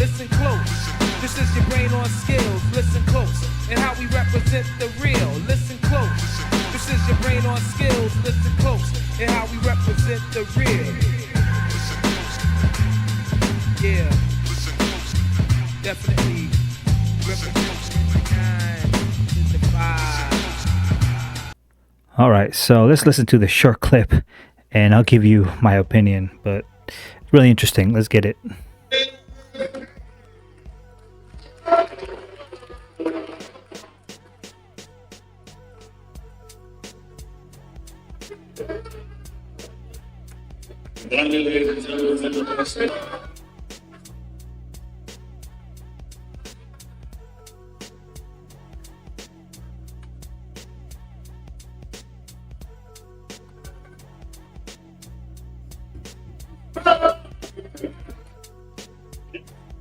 listen close. This is your brain on skills, listen close. And how we represent the real, listen close. This is your brain on skills, listen close. And how we represent the real. Yeah, definitely represent the kind, the vibe. All right, so let's listen to the short clip and I'll give you my opinion, but it's really interesting. Let's get it.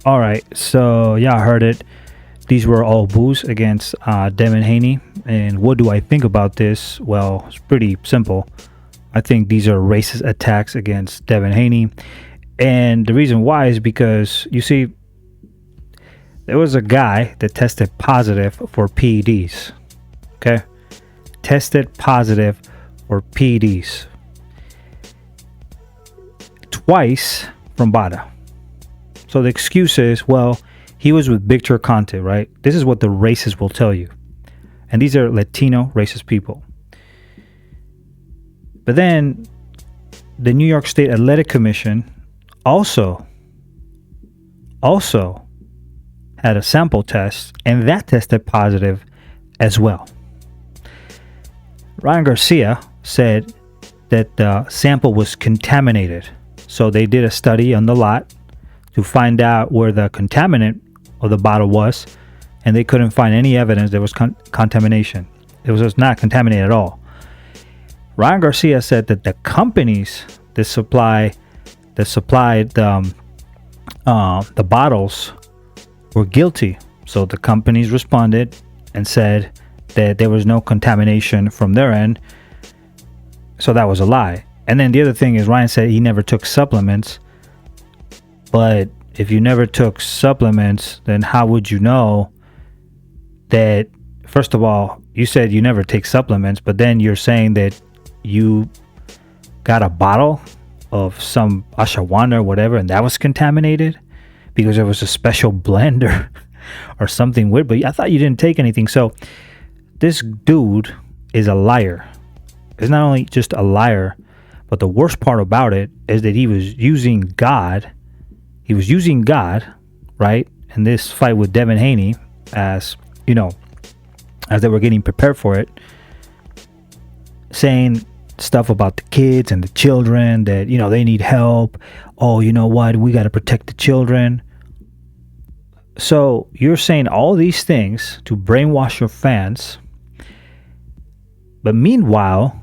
All right, so yeah, I heard it. These were all boos against Devin Haney. And what do I think about this? Well, it's pretty simple. I think these are racist attacks against Devin Haney. And the reason why is because, you see, there was a guy that tested positive for PEDs. Okay? Tested positive for PEDs. Twice from Bada. So the excuse is, well, he was with Victor Conte, right? This is what the racists will tell you. And these are Latino racist people. But then the New York State Athletic Commission also had a sample test, and that tested positive as well. Ryan Garcia said that the sample was contaminated. So they did a study on the lot to find out where the contaminant of the bottle was, and they couldn't find any evidence there was contamination. It was just not contaminated at all. Ryan Garcia said that the companies that supplied the bottles were guilty. So the companies responded and said that there was no contamination from their end. So that was a lie. And then the other thing is, Ryan said he never took supplements. But if you never took supplements, then how would you know that? First of all, you said you never take supplements, but then you're saying that you got a bottle of some ashwagandha or whatever, and that was contaminated because there was a special blender or something weird. But I thought you didn't take anything. So this dude is a liar. He's not only just a liar, but the worst part about it is that he was using God. He was using God, right, in this fight with Devin Haney, as as they were getting prepared for it, saying stuff about the kids and the children, that they need help. Oh, you know what, we got to protect the children. So you're saying all these things to brainwash your fans, but meanwhile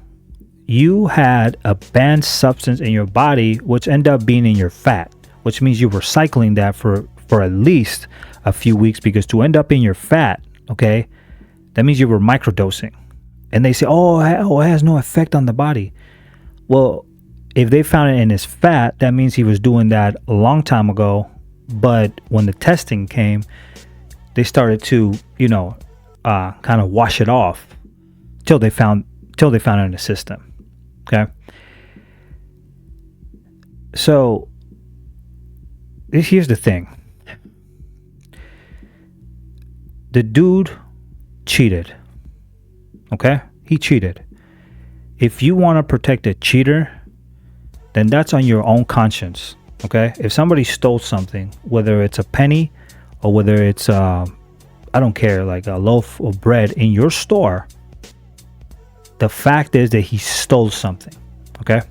you had a banned substance in your body which ended up being in your fat, which means you were cycling that for at least a few weeks, because to end up in your fat, okay, that means you were microdosing. And they say, oh, it has no effect on the body. Well, if they found it in his fat, that means he was doing that a long time ago. But when the testing came, they started to, kind of wash it off till they found it in the system. Okay. So here's the thing. The dude cheated. Okay? He cheated. If you want to protect a cheater, then that's on your own conscience. Okay? If somebody stole something, whether it's a penny or whether it's I don't care, like a loaf of bread in your store, the fact is that he stole something. Okay?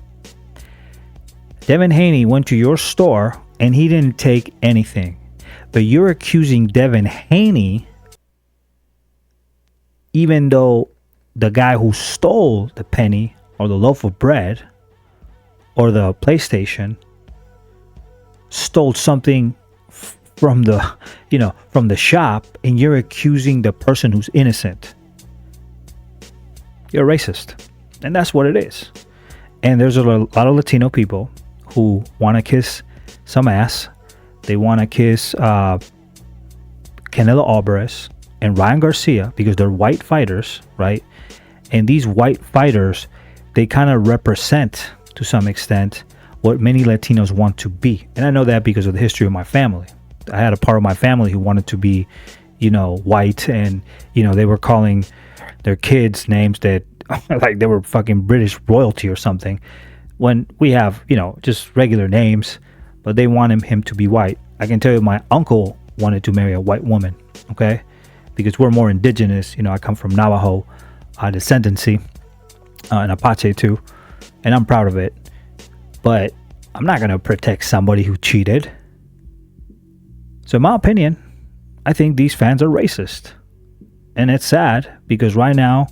Devin Haney went to your store and he didn't take anything. But you're accusing Devin Haney, even though the guy who stole the penny or the loaf of bread or the PlayStation stole something from the shop, and you're accusing the person who's innocent. You're racist. And that's what it is. And there's a lot of Latino people who want to kiss some ass, They want to kiss Canelo Alvarez and Ryan Garcia because they're white fighters, right? And these white fighters, they kind of represent, to some extent, what many Latinos want to be. And I know that because of the history of my family. I had a part of my family who wanted to be, white, and, they were calling their kids names that, like they were fucking British royalty or something, when we have, just regular names, but they wanted him to be white. I can tell you my uncle wanted to marry a white woman, okay? Because we're more indigenous. I come from Navajo descendancy, and Apache too, and I'm proud of it. But I'm not going to protect somebody who cheated. So in my opinion, I think these fans are racist. And it's sad because right now,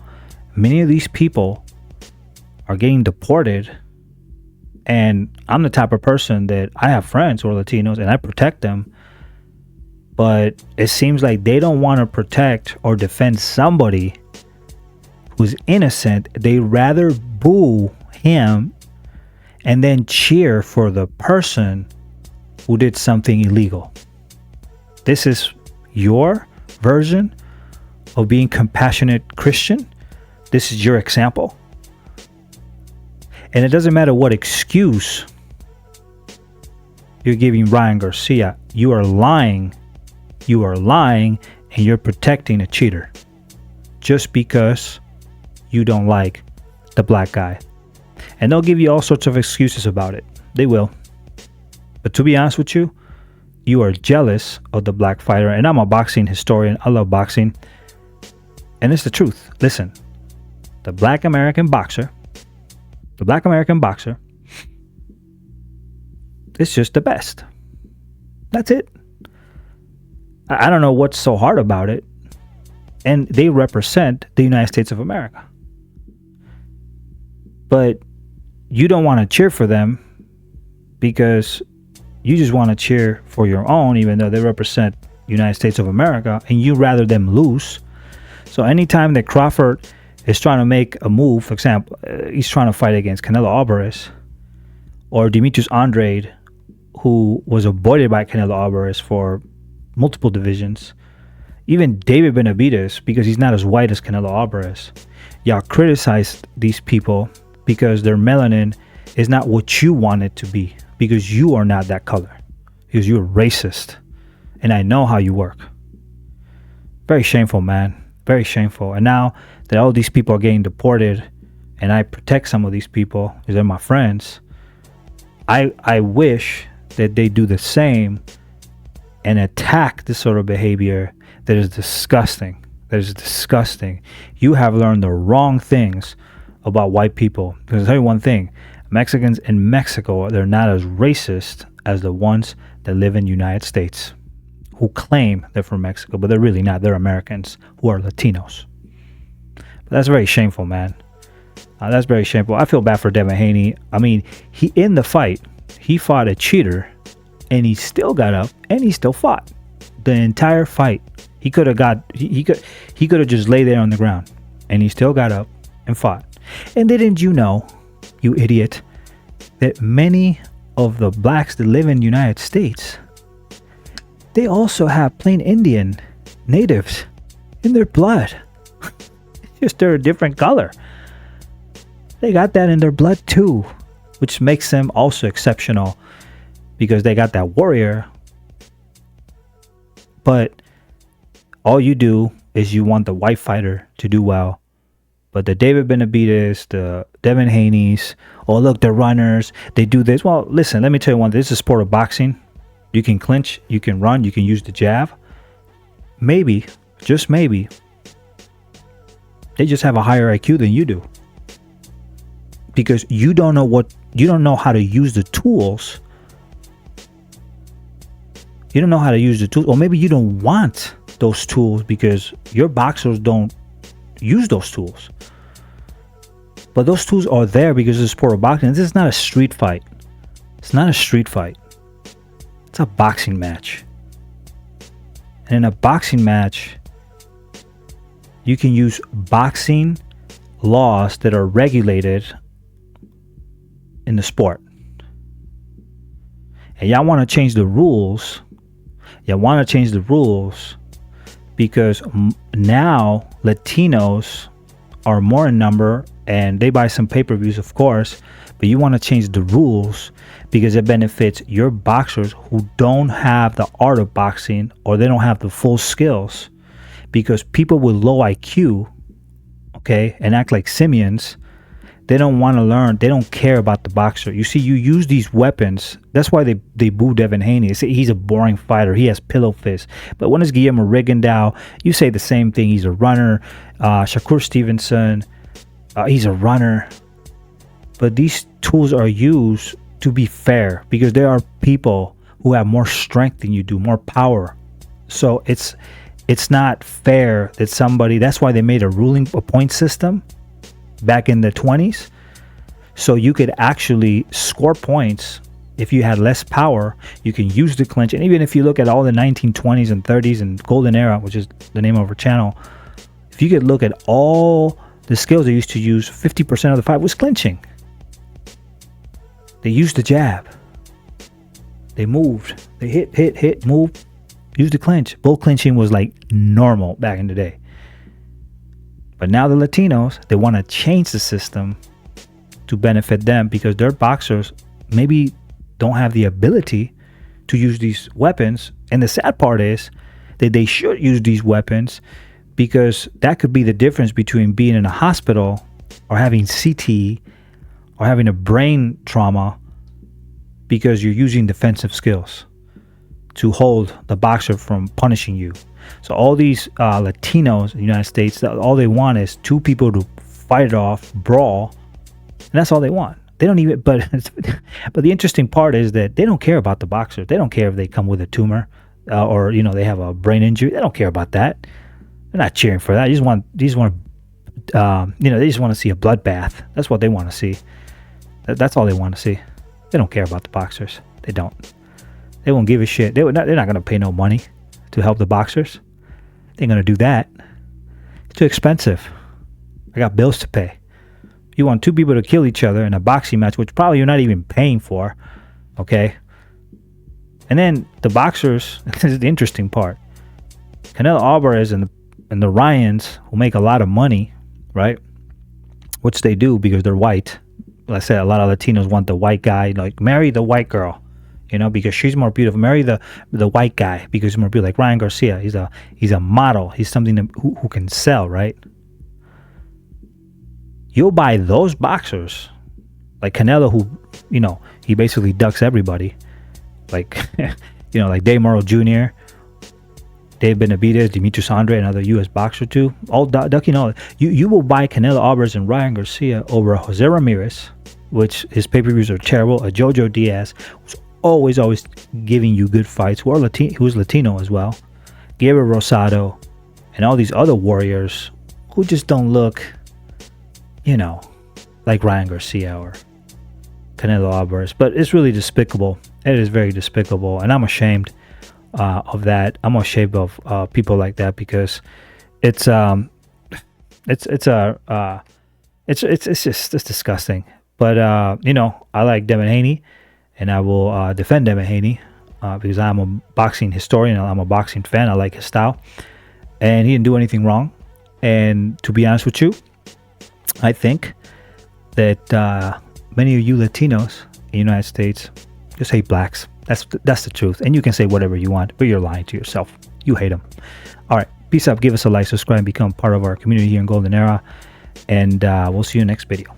many of these people are getting deported. And I'm the type of person that I have friends who are Latinos and I protect them. But it seems like they don't want to protect or defend somebody who's innocent. They rather boo him and then cheer for the person who did something illegal. This is your version of being compassionate Christian. This is your example. And it doesn't matter what excuse you're giving Ryan Garcia. You are lying. You are lying, and you're protecting a cheater just because you don't like the black guy. And they'll give you all sorts of excuses about it. They will. But to be honest with you, you are jealous of the black fighter. And I'm a boxing historian. I love boxing. And it's the truth. Listen, the black American boxer is just the best. That's it. I don't know what's so hard about it. And they represent the United States of America. But you don't want to cheer for them because you just want to cheer for your own, even though they represent the United States of America, and you rather them lose. So anytime that Crawford is trying to make a move, for example, he's trying to fight against Canelo Alvarez, or Demetrius Andrade, who was avoided by Canelo Alvarez for multiple divisions, even David Benavidez, because he's not as white as Canelo Alvarez. Y'all criticize these people because their melanin is not what you want it to be, because you are not that color, because you're racist, and I know how you work. Very shameful, man. Very shameful. And now that all these people are getting deported, and I protect some of these people because they're my friends, I wish that they do the same and attack this sort of behavior that is disgusting. That is disgusting. You have learned the wrong things about white people. Because I'll tell you one thing, Mexicans in Mexico, they're not as racist as the ones that live in the United States, who claim they're from Mexico, but they're really not. They're Americans who are Latinos. But that's very shameful, man. That's very shameful. I feel bad for Devin Haney. I mean, he in the fight, he fought a cheater, and he still got up and he still fought the entire fight. He could have just lay there on the ground, and he still got up and fought. And didn't you know, you idiot, that many of the blacks that live in the United States, they also have plain Indian natives in their blood. Just they're a different color. They got that in their blood too, which makes them also exceptional because they got that warrior. But all you do is you want the white fighter to do well. But the David Benavidez, the Devin Haneys, oh look, they're runners, they do this. Well, listen, let me tell you one thing. This is a sport of boxing. You can clinch, you can run, you can use the jab. Maybe, just maybe, they just have a higher IQ than you do. Because you don't know how to use the tools. You don't know how to use the tools. Or maybe you don't want those tools because your boxers don't use those tools. But those tools are there because it's a sport of boxing. This is not a street fight. It's not a street fight. It's a boxing match. And in a boxing match, you can use boxing laws that are regulated in the sport. And y'all want to change the rules. Y'all want to change the rules because now Latinos are more in number and they buy some pay-per-views, of course, but you want to change the rules because it benefits your boxers who don't have the art of boxing or they don't have the full skills, because people with low IQ, okay, and act like simians, they don't want to learn. They don't care about the boxer. You see, you use these weapons. That's why they boo Devin Haney. They say he's a boring fighter. He has pillow fists. But when it's Guillermo Rigondeaux, you say the same thing. He's a runner. Shakur Stevenson, he's a runner. But these tools are used to be fair because there are people who have more strength than you do, more power. So it's not fair that somebody. That's why they made a point system back in the 20s, so you could actually score points. If you had less power, you can use the clinch. And even if you look at all the 1920s and 30s and golden era, which is the name of our channel, if you could look at all the skills they used to use, 50% of the fight was clinching. They used the jab, they moved, they hit, moved, used the clinch. Bull clinching was like normal back in the day. But now the Latinos, they want to change the system to benefit them because their boxers maybe don't have the ability to use these weapons. And the sad part is that they should use these weapons because that could be the difference between being in a hospital or having CT or having a brain trauma, because you're using defensive skills to hold the boxer from punishing you. So all these Latinos in the United States, all they want is two people to fight it off, brawl, and that's all they want. They don't even. But the interesting part is that they don't care about the boxer. They don't care if they come with a tumor or they have a brain injury. They don't care about that. They're not cheering for that. They just want they just want to see a bloodbath. That's what they want to see. That's all they want to see. They don't care about the boxers. They don't. They won't give a shit. They're not going to pay no money to help the boxers. They ain't going to do that. It's too expensive. I got bills to pay. You want two people to kill each other in a boxing match, which probably you're not even paying for, okay? And then the boxers, this is the interesting part. Canelo Alvarez and the Ryans, who make a lot of money, right? Which they do because they're white. Like I said, a lot of Latinos want the white guy, like marry the white girl. Because she's more beautiful. Marry the white guy because he's more beautiful. Like Ryan Garcia, he's a model. He's something who can sell, right? You'll buy those boxers, like Canelo, who he basically ducks everybody, like like Dave Morrow Jr., Dave Benavidez, Demetrius Andre, another U.S. boxer too, all ducking all. You will buy Canelo Alvarez and Ryan Garcia over Jose Ramirez, which his pay-per-views are terrible. A Jojo Diaz, who's always giving you good fights, who's Latino as well, Gabriel Rosado, and all these other warriors who just don't look, like Ryan Garcia or Canelo Alvarez. But it's really despicable. It is very despicable, and I'm ashamed of that. I'm ashamed of people like that because it's disgusting. But I like Devin Haney. And I will defend Devin Haney because I'm a boxing historian. I'm a boxing fan. I like his style. And he didn't do anything wrong. And to be honest with you, I think that many of you Latinos in the United States just hate blacks. That's the truth. And you can say whatever you want, but you're lying to yourself. You hate them. All right. Peace out. Give us a like, subscribe, and become part of our community here in Golden Era. And we'll see you in the next video.